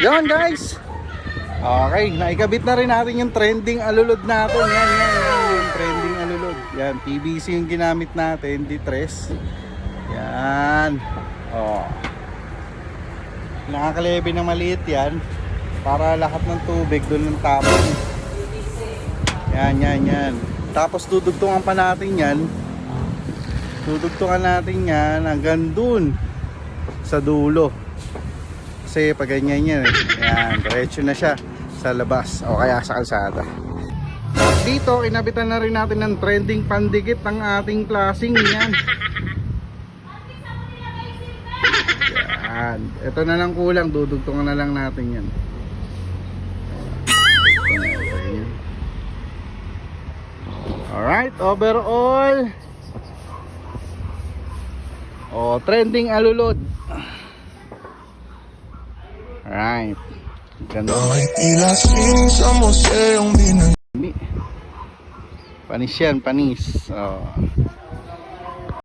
Yon guys. Okay, naikabit na rin natin yung trending alulod natin. Yan, yung trending alulod. Yan, PVC yung ginamit natin, D3. Yan. Oh. Nakakalebe na maliit yan. Para lahat ng tubig doon ng tapon. Yan. Tapos dudugtungan pa natin yan. Dudugtungan natin yan hanggang dun sa dulo. Kasi pag ganyan yan, yan, diretso na siya sa labas o kaya sa kalsada. At dito, inabitan na rin natin ng trending pandikit ng ating klaseng yan. Yan. Ito na lang kulang, dudugtungan na lang natin yan. Alright, overall. Trending alulod. Alright. Ganda. Panis yan, panis.